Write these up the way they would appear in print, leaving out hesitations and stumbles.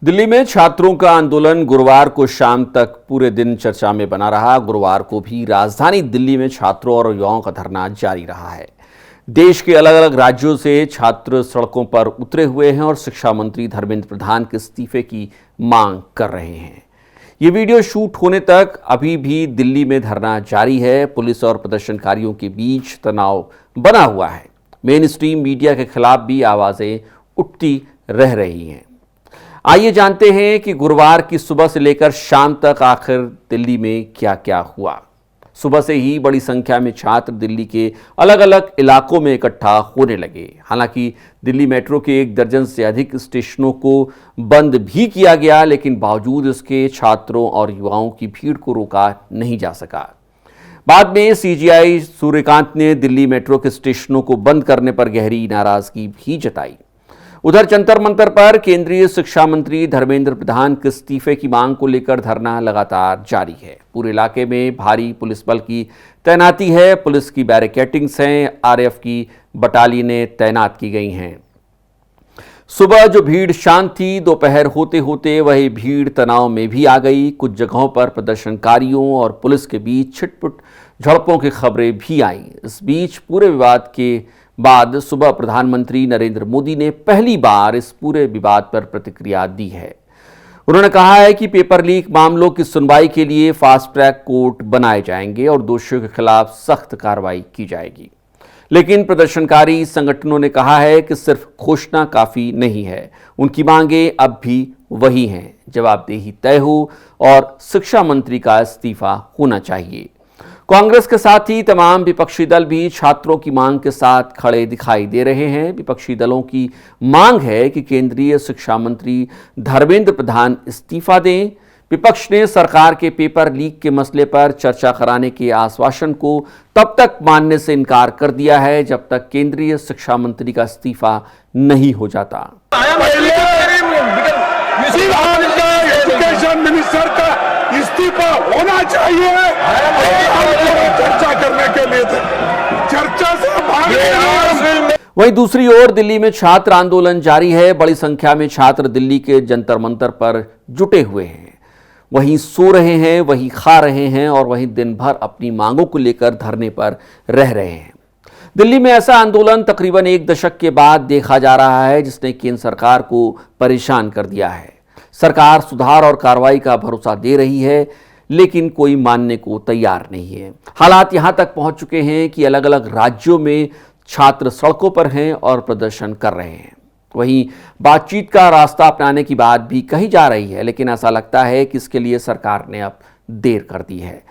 दिल्ली में छात्रों का आंदोलन गुरुवार को शाम तक पूरे दिन चर्चा में बना रहा। गुरुवार को भी राजधानी दिल्ली में छात्रों और युवाओं का धरना जारी रहा है। देश के अलग अलग राज्यों से छात्र सड़कों पर उतरे हुए हैं और शिक्षा मंत्री धर्मेंद्र प्रधान के इस्तीफे की मांग कर रहे हैं। ये वीडियो शूट होने तक अभी भी दिल्ली में धरना जारी है। पुलिस और प्रदर्शनकारियों के बीच तनाव बना हुआ है। मेन स्ट्रीम मीडिया के खिलाफ भी आवाजें उठती रह रही हैं। आइए जानते हैं कि गुरुवार की सुबह से लेकर शाम तक आखिर दिल्ली में क्या क्या हुआ। सुबह से ही बड़ी संख्या में छात्र दिल्ली के अलग अलग इलाकों में इकट्ठा होने लगे। हालांकि दिल्ली मेट्रो के 1 दर्जन से अधिक स्टेशनों को बंद भी किया गया, लेकिन बावजूद इसके छात्रों और युवाओं की भीड़ को रोका नहीं जा सका। बाद में सीजीआई सूर्यकांत ने दिल्ली मेट्रो के स्टेशनों को बंद करने पर गहरी नाराजगी भी जताई। उधर जंतर मंतर पर केंद्रीय शिक्षा मंत्री धर्मेंद्र प्रधान के इस्तीफे की मांग को लेकर धरना लगातार जारी है। पूरे इलाके में भारी पुलिस बल की तैनाती है। पुलिस की बैरिकेडिंग्स हैं। आरएएफ की बटालियनें तैनात की गई हैं। सुबह जो भीड़ शांत थी, दोपहर होते होते वही भीड़ तनाव में भी आ गई। कुछ जगहों पर प्रदर्शनकारियों और पुलिस के बीच छिटपुट झड़पों की खबरें भी आईं। इस बीच पूरे विवाद के बाद सुबह प्रधानमंत्री नरेंद्र मोदी ने पहली बार इस पूरे विवाद पर प्रतिक्रिया दी है। उन्होंने कहा है कि पेपर लीक मामलों की सुनवाई के लिए फास्ट ट्रैक कोर्ट बनाए जाएंगे और दोषियों के खिलाफ सख्त कार्रवाई की जाएगी। लेकिन प्रदर्शनकारी संगठनों ने कहा है कि सिर्फ घोषणा काफी नहीं है। उनकी मांगें अब भी वही हैं, जवाबदेही तय हो और शिक्षा मंत्री का इस्तीफा होना चाहिए। कांग्रेस के साथ ही तमाम विपक्षी दल भी छात्रों की मांग के साथ खड़े दिखाई दे रहे हैं। विपक्षी दलों की मांग है कि केंद्रीय शिक्षा मंत्री धर्मेंद्र प्रधान इस्तीफा दें। विपक्ष ने सरकार के पेपर लीक के मसले पर चर्चा कराने के आश्वासन को तब तक मानने से इनकार कर दिया है जब तक केंद्रीय शिक्षा मंत्री का इस्तीफा नहीं हो जाता। एजुकेशन मिनिस्टर का इस्तीफा होना चाहिए। चर्चा करने के लिए चर्चा से भाग। वहीं दूसरी ओर दिल्ली में छात्र आंदोलन जारी है। बड़ी संख्या में छात्र दिल्ली के जंतर मंतर पर जुटे हुए हैं। वहीं सो रहे हैं, वहीं खा रहे हैं और वहीं दिन भर अपनी मांगों को लेकर धरने पर रह रहे हैं। दिल्ली में ऐसा आंदोलन तकरीबन 1 दशक के बाद देखा जा रहा है, जिसने केंद्र सरकार को परेशान कर दिया है। सरकार सुधार और कार्रवाई का भरोसा दे रही है, लेकिन कोई मानने को तैयार नहीं है। हालात यहां तक पहुंच चुके हैं कि अलग अलग राज्यों में छात्र सड़कों पर हैं और प्रदर्शन कर रहे हैं। वहीं बातचीत का रास्ता अपनाने की बात भी कही जा रही है, लेकिन ऐसा लगता है कि इसके लिए सरकार ने अब देर कर दी है।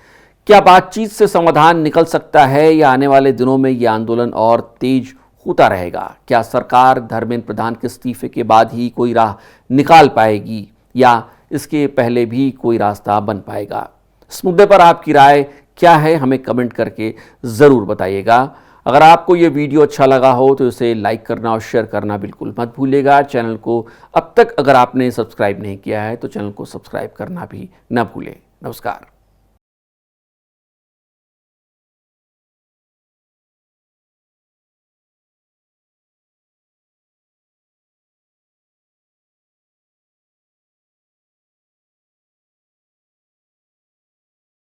क्या बातचीत से समाधान निकल सकता है या आने वाले दिनों में यह आंदोलन और तेज होता रहेगा? क्या सरकार धर्मेंद्र प्रधान के इस्तीफे के बाद ही कोई राह निकाल पाएगी या इसके पहले भी कोई रास्ता बन पाएगा? इस मुद्दे पर आपकी राय क्या है, हमें कमेंट करके ज़रूर बताइएगा। अगर आपको ये वीडियो अच्छा लगा हो तो इसे लाइक करना और शेयर करना बिल्कुल मत भूलिएगा। चैनल को अब तक अगर आपने सब्सक्राइब नहीं किया है तो चैनल को सब्सक्राइब करना भी न भूलें। नमस्कार।